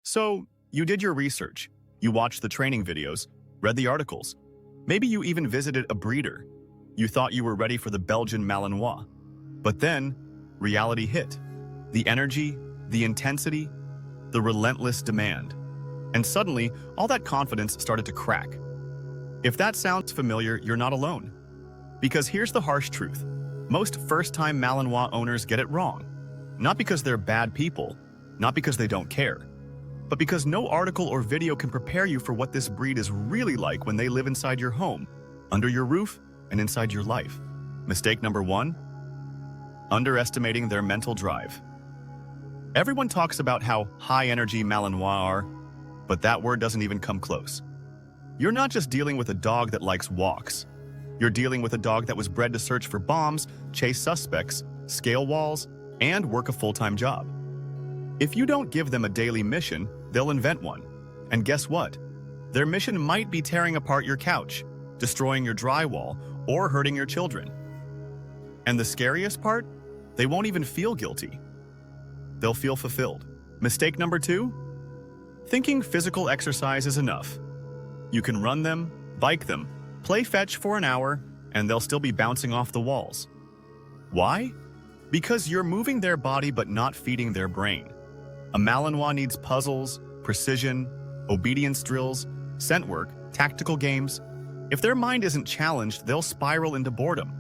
So, you did your research. You watched the training videos, read the articles. Maybe you even visited a breeder. You thought you were ready for the Belgian Malinois. But then, reality hit. The energy, the intensity, the relentless demand. And suddenly, all that confidence started to crack. If that sounds familiar, you're not alone. Because here's the harsh truth. Most first-time Malinois owners get it wrong. Not because they're bad people, not because they don't care, but because no article or video can prepare you for what this breed is really like when they live inside your home, under your roof, and inside your life. Mistake number 1, underestimating their mental drive. Everyone talks about how high-energy Malinois are, but that word doesn't even come close. You're not just dealing with a dog that likes walks. You're dealing with a dog that was bred to search for bombs, chase suspects, scale walls, and work a full-time job. If you don't give them a daily mission, they'll invent one. And guess what? Their mission might be tearing apart your couch, destroying your drywall, or hurting your children. And the scariest part? They won't even feel guilty. They'll feel fulfilled. Mistake number 2? Thinking physical exercise is enough. You can run them, bike them, play fetch for an hour, and they'll still be bouncing off the walls. Why? Because you're moving their body but not feeding their brain. A Malinois needs puzzles, precision, obedience drills, scent work, tactical games. If their mind isn't challenged, they'll spiral into boredom.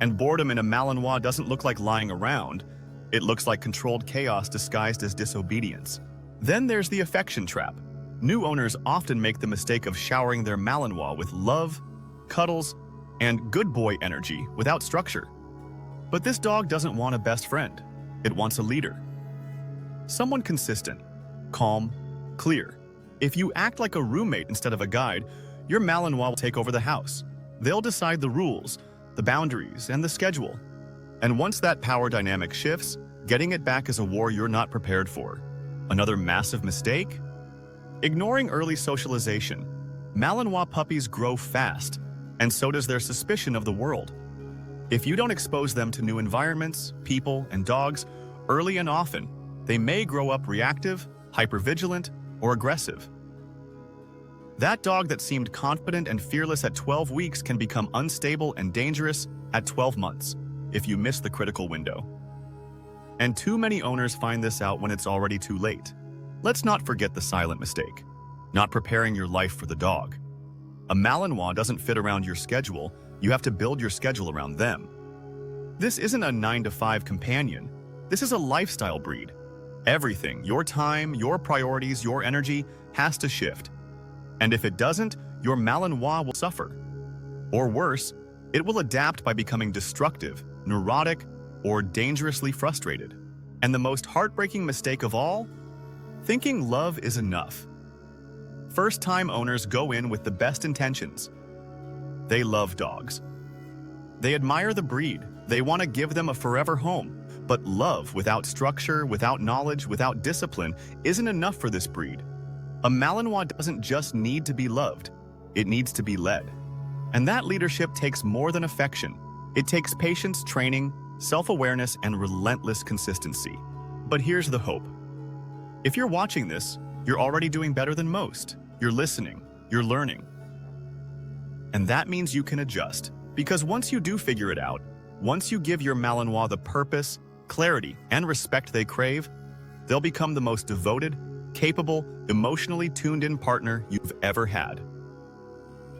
And boredom in a Malinois doesn't look like lying around. It looks like controlled chaos disguised as disobedience. Then there's the affection trap. New owners often make the mistake of showering their Malinois with love, cuddles, and good boy energy without structure. But this dog doesn't want a best friend. It wants a leader. Someone consistent, calm, clear. If you act like a roommate instead of a guide, your Malinois will take over the house. They'll decide the rules, the boundaries, and the schedule. And once that power dynamic shifts, getting it back is a war you're not prepared for. Another massive mistake? Ignoring early socialization. Malinois puppies grow fast, and so does their suspicion of the world. If you don't expose them to new environments, people, and dogs early and often, they may grow up reactive, hypervigilant, or aggressive. That dog that seemed confident and fearless at 12 weeks can become unstable and dangerous at 12 months if you miss the critical window. And too many owners find this out when it's already too late. Let's not forget the silent mistake, not preparing your life for the dog. A Malinois doesn't fit around your schedule. You have to build your schedule around them. This isn't a 9-to-5 companion. This is a lifestyle breed. Everything, your time, your priorities, your energy, has to shift. And if it doesn't, your Malinois will suffer. Or worse, it will adapt by becoming destructive, neurotic, or dangerously frustrated. And the most heartbreaking mistake of all? Thinking love is enough. First-time owners go in with the best intentions. They love dogs. They admire the breed. They want to give them a forever home. But love without structure, without knowledge, without discipline isn't enough for this breed. A Malinois doesn't just need to be loved. It needs to be led. And that leadership takes more than affection. It takes patience, training, self-awareness, and relentless consistency. But here's the hope. If you're watching this, you're already doing better than most. You're listening. You're learning. And that means you can adjust. Because once you do figure it out, once you give your Malinois the purpose, clarity, and respect they crave, they'll become the most devoted, capable, emotionally tuned-in partner you've ever had.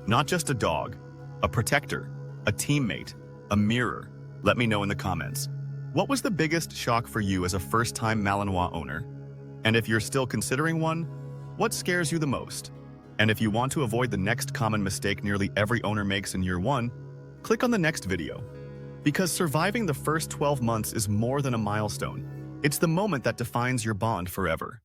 Not just a dog, a protector, a teammate, a mirror. Let me know in the comments. What was the biggest shock for you as a first-time Malinois owner? And if you're still considering one, what scares you the most? And if you want to avoid the next common mistake nearly every owner makes in year 1, click on the next video. Because surviving the first 12 months is more than a milestone. It's the moment that defines your bond forever.